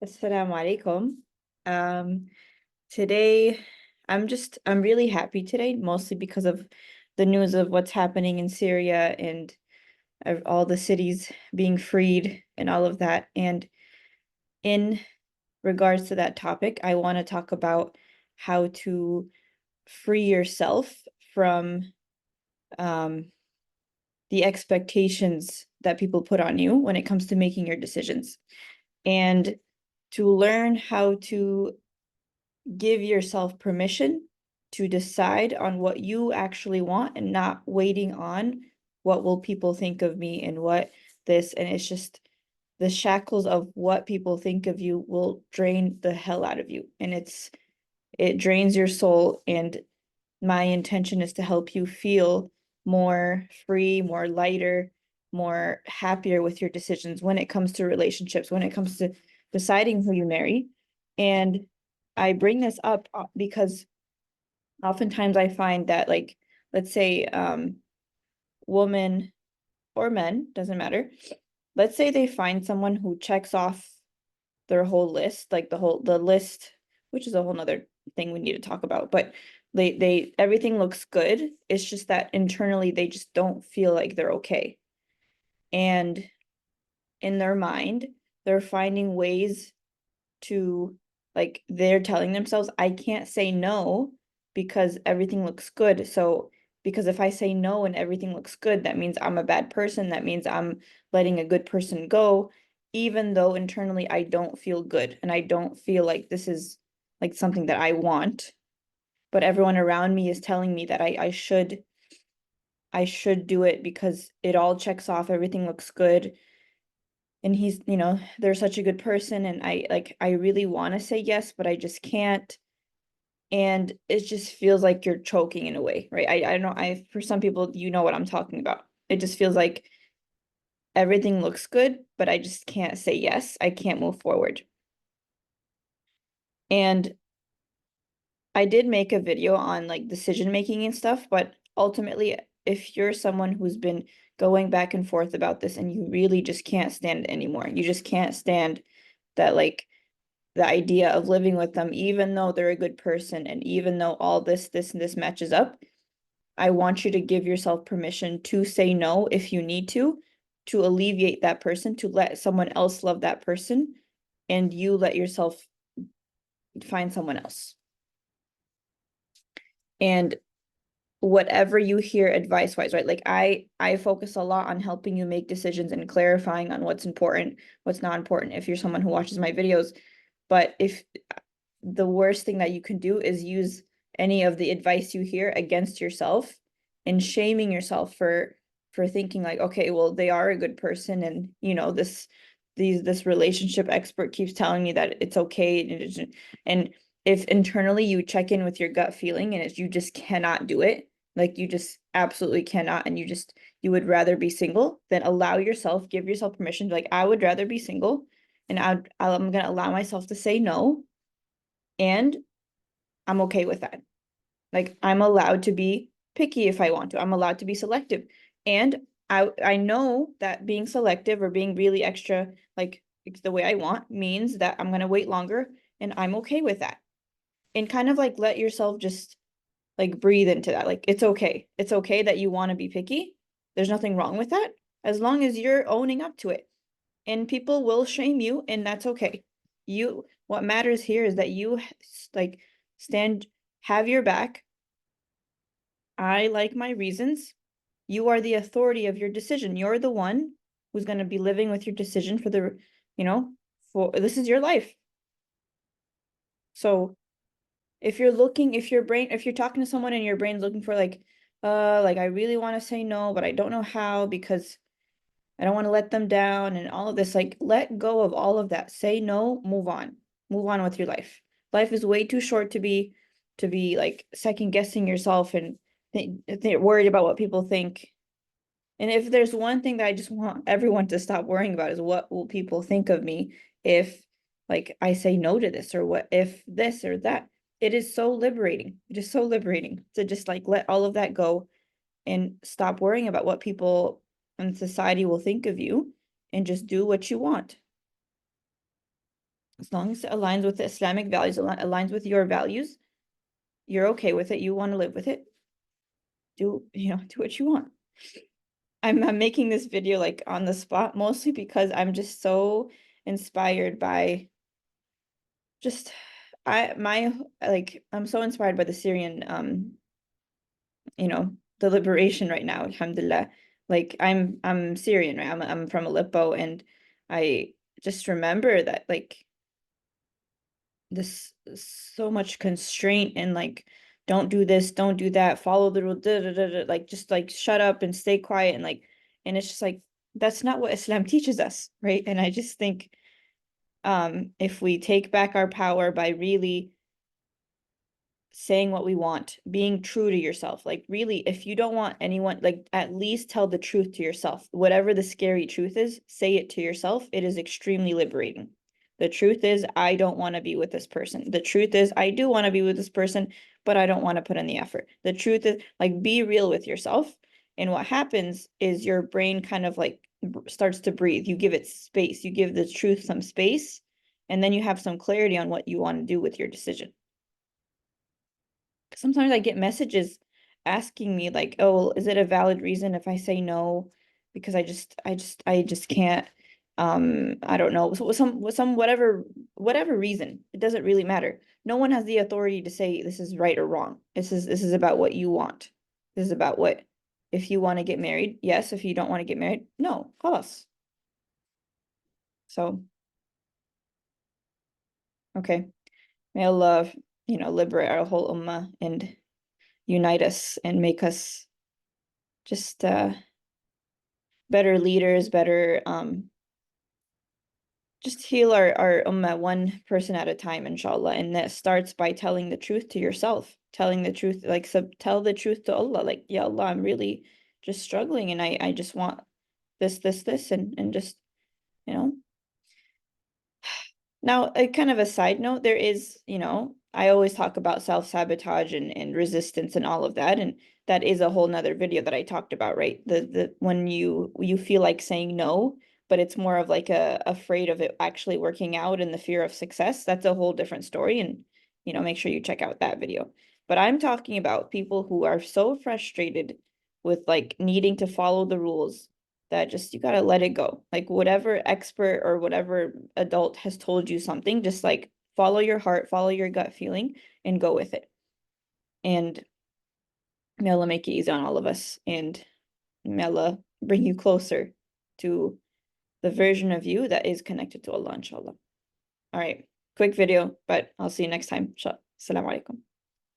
Assalamu alaikum. Um, Today I'm really happy today, mostly because of the news of what's happening in Syria and of all the cities being freed and all of that. And in regards to that topic, I want to talk about how to free yourself from um, the expectations that people put on you when it comes to making your decisions, and to learn how to give yourself permission to decide on what you actually want and not waiting on what will people think of me and what this, and it's just the shackles of what people think of you will drain the hell out of you, and it drains your soul. And my intention is to help you feel more free, more lighter, more happier with your decisions when it comes to relationships, when it comes to deciding who you marry. And I bring this up because oftentimes I find that, like, let's say women or men, doesn't matter. Let's say they find someone who checks off their whole list, like the list, which is a whole nother thing we need to talk about, but they everything looks good. It's just that internally they just don't feel like they're okay. And in their mind, they're finding ways to, like, they're telling themselves, I can't say no because everything looks good. So because if I say no and everything looks good, that means I'm a bad person. That means I'm letting a good person go, even though internally I don't feel good and I don't feel like this is like something that I want. But everyone around me is telling me that I should do it because it all checks off, everything looks good. And they're such a good person, and I really want to say yes, but I just can't. And it just feels like you're choking in a way, right? I don't know, I for some people, you know what I'm talking about. It just feels like everything looks good, but I just can't say yes. I can't move forward. And I did make a video on like decision making and stuff, but ultimately, if you're someone who's been going back and forth about this and you really just can't stand it anymore, you just can't stand that, like, the idea of living with them, even though they're a good person and even though all this, and this matches up, I want you to give yourself permission to say no if you need to alleviate that person, to let someone else love that person, and you let yourself find someone else. And whatever you hear advice wise, right? Like I focus a lot on helping you make decisions and clarifying on what's important, what's not important, if you're someone who watches my videos. But if the worst thing that you can do is use any of the advice you hear against yourself and shaming yourself for thinking like, okay, well, they are a good person, and this relationship expert keeps telling me that it's okay. And if internally you check in with your gut feeling and you just cannot do it, like you just absolutely cannot, and you would rather be single, then give yourself permission to, like, I would rather be single, and I'm gonna allow myself to say no, and I'm okay with that. Like, I'm allowed to be picky if I want to. I'm allowed to be selective. And I know that being selective or being really extra, like it's the way I want, means that I'm gonna wait longer, and I'm okay with that. And kind of like let yourself just like breathe into that. Like, it's okay. It's okay that you want to be picky. There's nothing wrong with that as long as you're owning up to it. And people will shame you, and that's okay. What matters here is that you like stand, have your back. I like my reasons. You are the authority of your decision. You're the one who's going to be living with your decision for you know, for this is your life. So if you're talking to someone and your brain's looking for like I really want to say no, but I don't know how because I don't want to let them down and all of this, like, let go of all of that. Say no, move on with your life. Life is way too short to be like second guessing yourself and worried about what people think. And if there's one thing that I just want everyone to stop worrying about is what will people think of me if, like, I say no to this, or what if this or that. It is so liberating. It is so liberating to just like let all of that go and stop worrying about what people in society will think of you and just do what you want. As long as it aligns with the Islamic values, aligns with your values, you're okay with it, you want to live with it, do what you want. I'm making this video like on the spot mostly because I'm just so inspired by just I'm so inspired by the Syrian the liberation right now, alhamdulillah. Like I'm Syrian, right? I'm from Aleppo, and I just remember that like this so much constraint and like don't do this, don't do that, follow the rule, like just like shut up and stay quiet and it's just like that's not what Islam teaches us, right? And I just think if we take back our power by really saying what we want, being true to yourself. Like really, if you don't want anyone, like at least tell the truth to yourself. Whatever the scary truth is, say it to yourself. It is extremely liberating. The truth is, I don't want to be with this person. The truth is, I do want to be with this person, but I don't want to put in the effort. The truth is, like, be real with yourself. And what happens is your brain kind of like starts to breathe. You give it space. You give the truth some space, and then you have some clarity on what you want to do with your decision. Sometimes I get messages asking me like, "Oh, is it a valid reason if I say no?" Because I just can't. I don't know. So some whatever reason. It doesn't really matter. No one has the authority to say this is right or wrong. This is about what you want. This is about what if you want to get married, yes. If you don't want to get married, no. خلاص. So, okay. May Allah, liberate our whole ummah and unite us and make us just better leaders, better just heal our ummah one person at a time, inshallah. And that starts by telling the truth to yourself, telling the truth, like tell the truth to Allah, like, Ya Allah, I'm really just struggling and I just want this and just, you know. Now, a kind of a side note, there is, I always talk about self-sabotage and resistance and all of that. And that is a whole nother video that I talked about, right? The when you feel like saying no, but it's more of like afraid of it actually working out and the fear of success. That's a whole different story. And, make sure you check out that video. But I'm talking about people who are so frustrated with like needing to follow the rules that just you gotta let it go. Like whatever expert or whatever adult has told you something, just like follow your heart, follow your gut feeling, and go with it. And may Allah make it easy on all of us, and may Allah bring you closer to the version of you that is connected to Allah, inshallah. All right, quick video, but I'll see you next time. Assalamu alaikum.